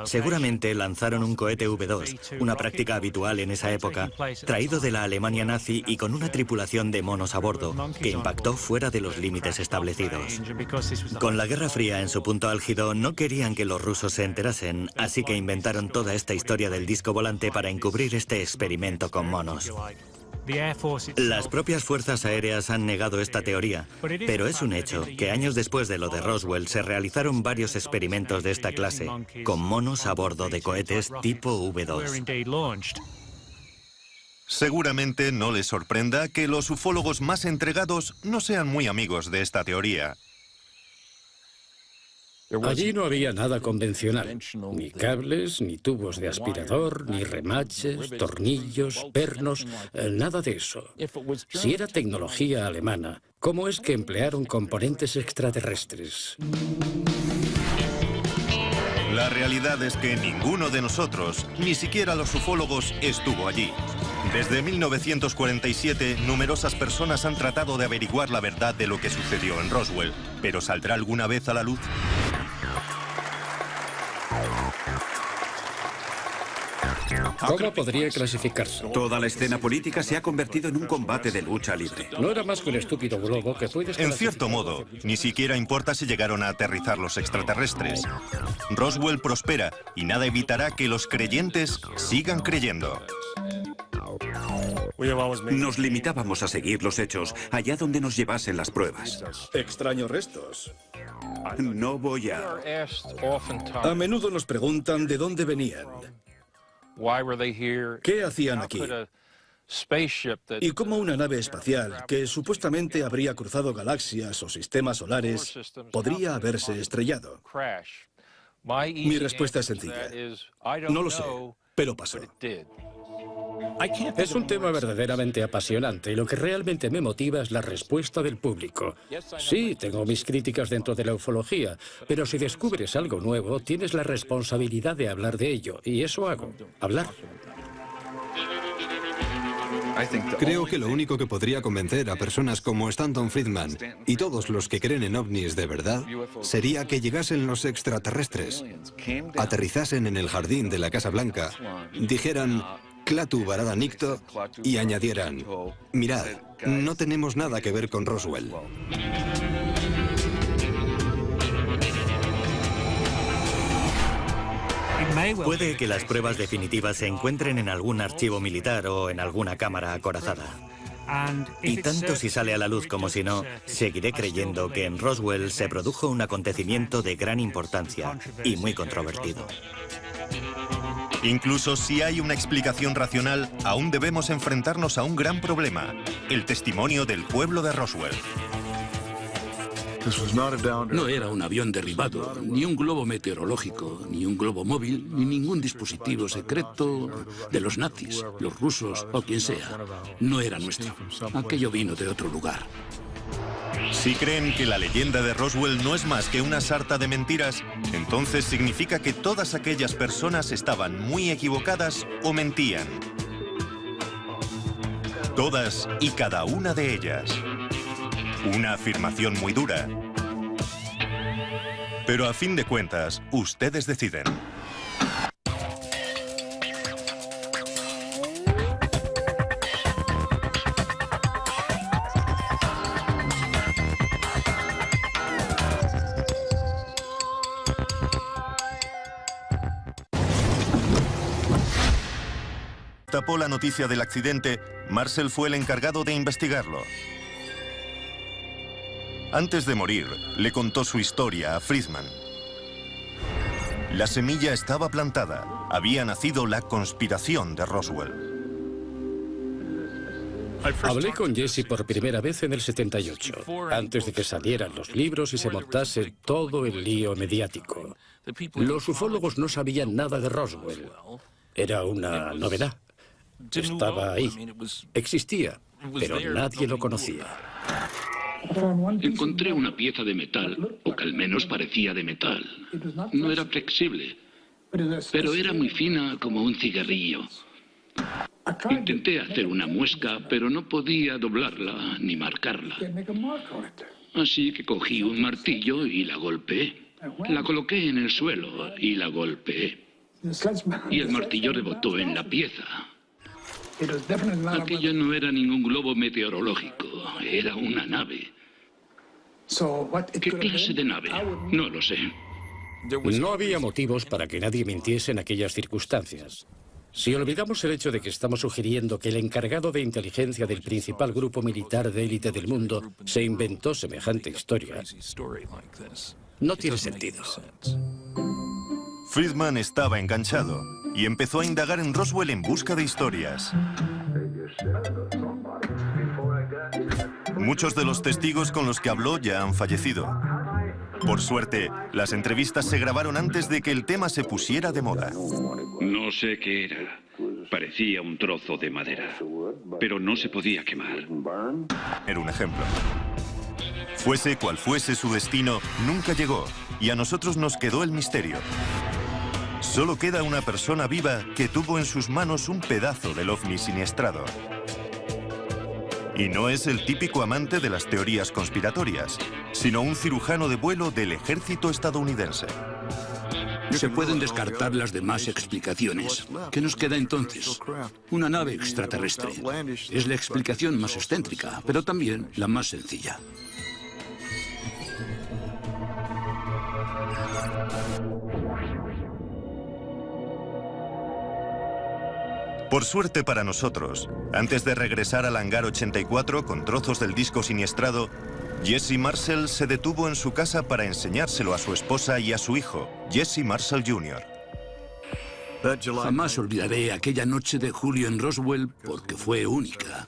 Speaker 18: Seguramente lanzaron un cohete V2, una práctica habitual en esa época, traído de la Alemania nazi y con una tripulación de monos a bordo, que impactó fuera de los límites establecidos. Con la Guerra Fría en su punto álgido, no querían que los rusos se enterasen, así que inventaron toda esta historia del disco volante para encubrir este experimento con monos. Las propias fuerzas aéreas han negado esta teoría, pero es un hecho que años después de lo de Roswell se realizaron varios experimentos de esta clase, con monos a bordo de cohetes tipo V2.
Speaker 1: Seguramente no les sorprenda que los ufólogos más entregados no sean muy amigos de esta teoría.
Speaker 3: Allí no había nada convencional, ni cables, ni tubos de aspirador, ni remaches, tornillos, pernos, nada de eso. Si era tecnología alemana, ¿cómo es que emplearon componentes extraterrestres?
Speaker 1: La realidad es que ninguno de nosotros, ni siquiera los ufólogos, estuvo allí. Desde 1947, numerosas personas han tratado de averiguar la verdad de lo que sucedió en Roswell, pero ¿saldrá alguna vez a la luz?
Speaker 3: ¿Cómo podría clasificarse?
Speaker 10: Toda la escena política se ha convertido en un combate de lucha libre.
Speaker 3: No era más que un estúpido globo que puedes...
Speaker 1: En cierto modo, ni siquiera importa si llegaron a aterrizar los extraterrestres. Roswell prospera y nada evitará que los creyentes sigan creyendo.
Speaker 10: Nos limitábamos a seguir los hechos allá donde nos llevasen las pruebas.
Speaker 9: Extraños restos.
Speaker 10: No voy a...
Speaker 9: A menudo nos preguntan de dónde venían. ¿Qué hacían aquí? Y cómo una nave espacial, que supuestamente habría cruzado galaxias o sistemas solares, podría haberse estrellado. Mi respuesta es sencilla. No lo sé, pero pasó.
Speaker 3: Es un tema verdaderamente apasionante y lo que realmente me motiva es la respuesta del público. Sí, tengo mis críticas dentro de la ufología, pero si descubres algo nuevo, tienes la responsabilidad de hablar de ello, y eso hago, hablar.
Speaker 8: Creo que lo único que podría convencer a personas como Stanton Friedman y todos los que creen en ovnis de verdad sería que llegasen los extraterrestres, aterrizasen en el jardín de la Casa Blanca, dijeran Klaatu Barada Nikto y añadieran, mirad, no tenemos nada que ver con Roswell.
Speaker 18: Puede que las pruebas definitivas se encuentren en algún archivo militar o en alguna cámara acorazada. Y tanto si sale a la luz como si no, seguiré creyendo que en Roswell se produjo un acontecimiento de gran importancia y muy controvertido.
Speaker 1: Incluso si hay una explicación racional, aún debemos enfrentarnos a un gran problema: el testimonio del pueblo de Roswell.
Speaker 5: No era un avión derribado, ni un globo meteorológico, ni un globo móvil, ni ningún dispositivo secreto de los nazis, los rusos o quien sea. No era nuestro. Aquello vino de otro lugar.
Speaker 1: Si creen que la leyenda de Roswell no es más que una sarta de mentiras, entonces significa que todas aquellas personas estaban muy equivocadas o mentían. Todas y cada una de ellas. Una afirmación muy dura. Pero a fin de cuentas, ustedes deciden. Tapó la noticia del accidente, Marcel fue el encargado de investigarlo. Antes de morir, le contó su historia a Friedman. La semilla estaba plantada. Había nacido la conspiración de Roswell.
Speaker 3: Hablé con Jesse por primera vez en el 78, antes de que salieran los libros y se montase todo el lío mediático. Los ufólogos no sabían nada de Roswell. Era una novedad. Estaba ahí. Existía, pero nadie lo conocía.
Speaker 4: Encontré una pieza de metal, o que al menos parecía de metal. No era flexible, pero era muy fina como un cigarrillo. Intenté hacer una muesca, pero no podía doblarla ni marcarla. Así que cogí un martillo y la golpeé. La coloqué en el suelo y la golpeé. Y el martillo rebotó en la pieza. Aquello no era ningún globo meteorológico, era una nave. ¿Qué clase de nave? No lo sé.
Speaker 3: No había motivos para que nadie mintiese en aquellas circunstancias. Si olvidamos el hecho de que estamos sugiriendo que el encargado de inteligencia del principal grupo militar de élite del mundo se inventó semejante historia, no tiene sentido.
Speaker 1: Friedman estaba enganchado y empezó a indagar en Roswell en busca de historias. Muchos de los testigos con los que habló ya han fallecido. Por suerte, las entrevistas se grabaron antes de que el tema se pusiera de moda.
Speaker 2: No sé qué era. Parecía un trozo de madera, pero no se podía quemar.
Speaker 1: Era un ejemplo. Fuese cual fuese su destino, nunca llegó, y a nosotros nos quedó el misterio. Solo queda una persona viva que tuvo en sus manos un pedazo del ovni siniestrado. Y no es el típico amante de las teorías conspiratorias, sino un cirujano de vuelo del ejército estadounidense.
Speaker 5: Se pueden descartar las demás explicaciones. ¿Qué nos queda entonces? Una nave extraterrestre. Es la explicación más excéntrica, pero también la más sencilla.
Speaker 1: Por suerte para nosotros, antes de regresar al hangar 84 con trozos del disco siniestrado, Jesse Marcel se detuvo en su casa para enseñárselo a su esposa y a su hijo, Jesse Marcel Jr.
Speaker 5: Jamás olvidaré aquella noche de julio en Roswell porque fue única.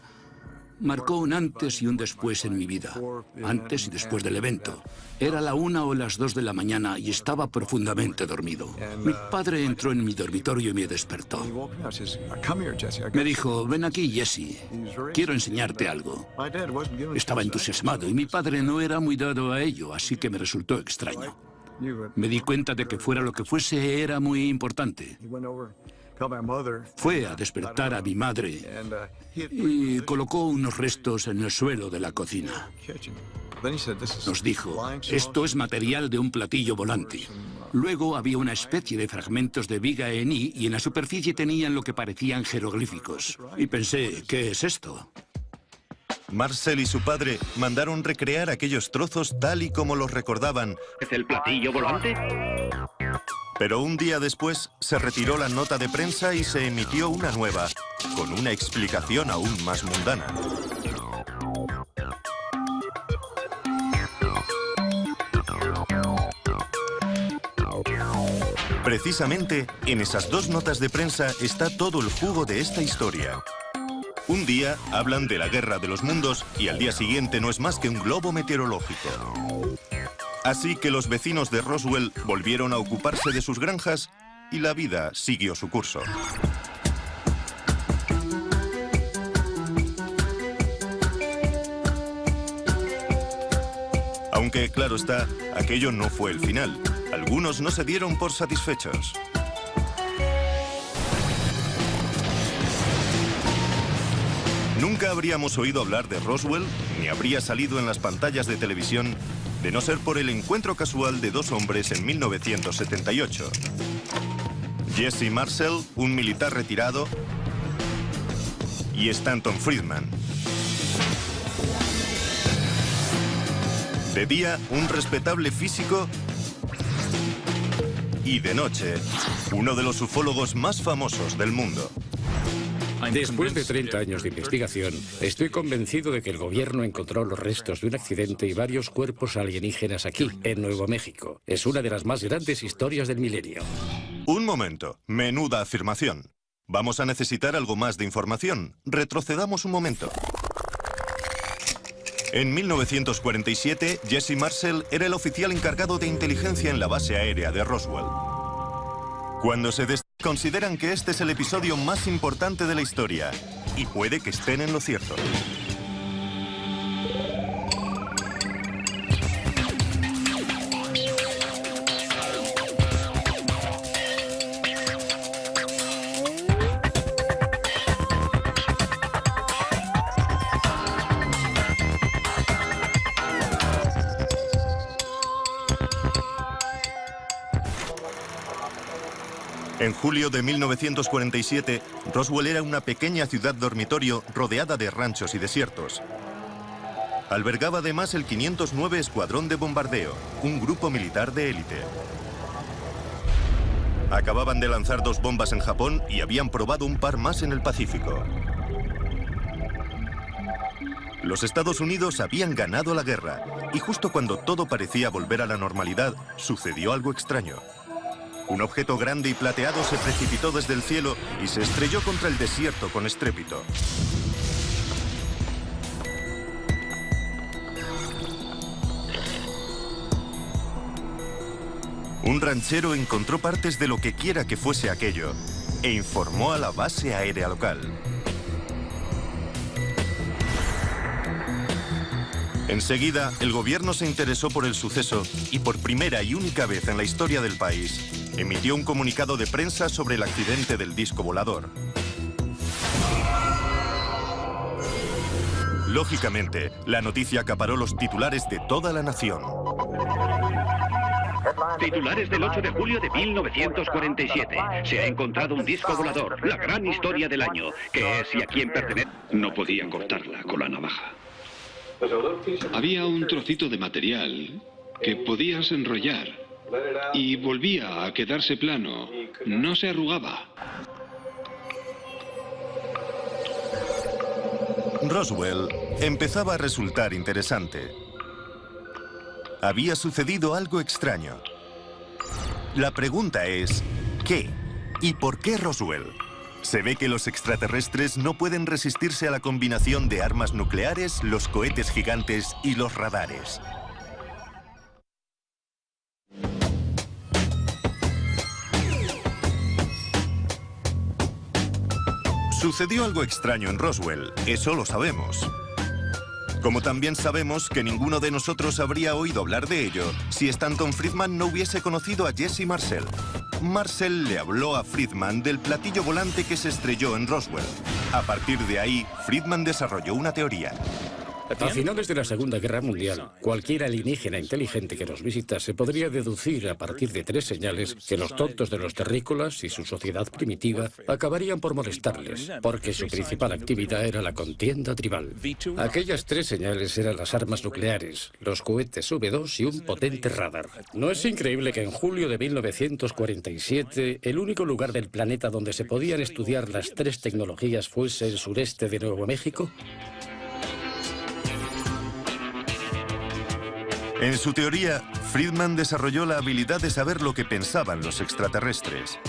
Speaker 5: Marcó un antes y un después en mi vida, antes y después del evento. Era la 1 o las 2 de la mañana y estaba profundamente dormido. Mi padre entró en mi dormitorio y me despertó. Me dijo, ven aquí, Jesse, quiero enseñarte algo. Estaba entusiasmado y mi padre no era muy dado a ello, así que me resultó extraño. Me di cuenta de que fuera lo que fuese, era muy importante. Fue a despertar a mi madre y colocó unos restos en el suelo de la cocina. Nos dijo, esto es material de un platillo volante. Luego había una especie de fragmentos de viga en I y en la superficie tenían lo que parecían jeroglíficos. Y pensé, ¿qué es esto?
Speaker 1: Marcel y su padre mandaron recrear aquellos trozos tal y como los recordaban.
Speaker 19: ¿Es el platillo volante?
Speaker 1: Pero un día después se retiró la nota de prensa y se emitió una nueva, con una explicación aún más mundana. Precisamente, en esas dos notas de prensa está todo el jugo de esta historia. Un día hablan de la guerra de los mundos y al día siguiente no es más que un globo meteorológico. Así que los vecinos de Roswell volvieron a ocuparse de sus granjas y la vida siguió su curso. Aunque, claro está, aquello no fue el final. Algunos no se dieron por satisfechos. Nunca habríamos oído hablar de Roswell, ni habría salido en las pantallas de televisión, de no ser por el encuentro casual de dos hombres en 1978. Jesse Marcel, un militar retirado, y Stanton Friedman. De día, un respetable físico, y de noche, uno de los ufólogos más famosos del mundo.
Speaker 3: Después de 30 años de investigación, estoy convencido de que el gobierno encontró los restos de un accidente y varios cuerpos alienígenas aquí, en Nuevo México. Es una de las más grandes historias del milenio.
Speaker 1: Un momento. Menuda afirmación. Vamos a necesitar algo más de información. Retrocedamos un momento. En 1947, Jesse Marcel era el oficial encargado de inteligencia en la base aérea de Roswell. Cuando se consideran que este es el episodio más importante de la historia, y puede que estén en lo cierto. En julio de 1947, Roswell era una pequeña ciudad dormitorio rodeada de ranchos y desiertos. Albergaba además el 509 Escuadrón de Bombardeo, un grupo militar de élite. Acababan de lanzar 2 bombas en Japón y habían probado un par más en el Pacífico. Los Estados Unidos habían ganado la guerra, y justo cuando todo parecía volver a la normalidad, sucedió algo extraño. Un objeto grande y plateado se precipitó desde el cielo y se estrelló contra el desierto con estrépito. Un ranchero encontró partes de lo que quiera que fuese aquello e informó a la base aérea local. Enseguida, el gobierno se interesó por el suceso y por primera y única vez en la historia del país, emitió un comunicado de prensa sobre el accidente del disco volador. Lógicamente, la noticia acaparó los titulares de toda la nación.
Speaker 19: Titulares del 8 de julio de 1947. Se ha encontrado un disco volador, la gran historia del año. ¿Qué es y a quién pertenece?
Speaker 2: No podía cortarla con la navaja. Había un trocito de material que podías enrollar y volvía a quedarse plano. No se arrugaba.
Speaker 1: Roswell empezaba a resultar interesante. Había sucedido algo extraño. La pregunta es, ¿qué? ¿Y por qué Roswell? Se ve que los extraterrestres no pueden resistirse a la combinación de armas nucleares, los cohetes gigantes y los radares. Sucedió algo extraño en Roswell, eso lo sabemos. Como también sabemos que ninguno de nosotros habría oído hablar de ello si Stanton Friedman no hubiese conocido a Jesse Marcel. Marcel le habló a Friedman del platillo volante que se estrelló en Roswell. A partir de ahí, Friedman desarrolló una teoría.
Speaker 3: A finales de la Segunda Guerra Mundial, cualquier alienígena inteligente que nos visitase podría deducir a partir de 3 señales que los tontos de los terrícolas y su sociedad primitiva acabarían por molestarles, porque su principal actividad era la contienda tribal. Aquellas 3 señales eran las armas nucleares, los cohetes V2 y un potente radar. ¿No es increíble que en julio de 1947 el único lugar del planeta donde se podían estudiar las 3 tecnologías fuese el sureste de Nuevo México?
Speaker 1: En su teoría, Friedman desarrolló la habilidad de saber lo que pensaban los extraterrestres.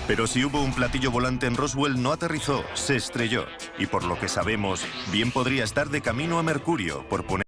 Speaker 1: Pero si hubo un platillo volante en Roswell, no aterrizó, se estrelló. Y por lo que sabemos, bien podría estar de camino a Mercurio, por poner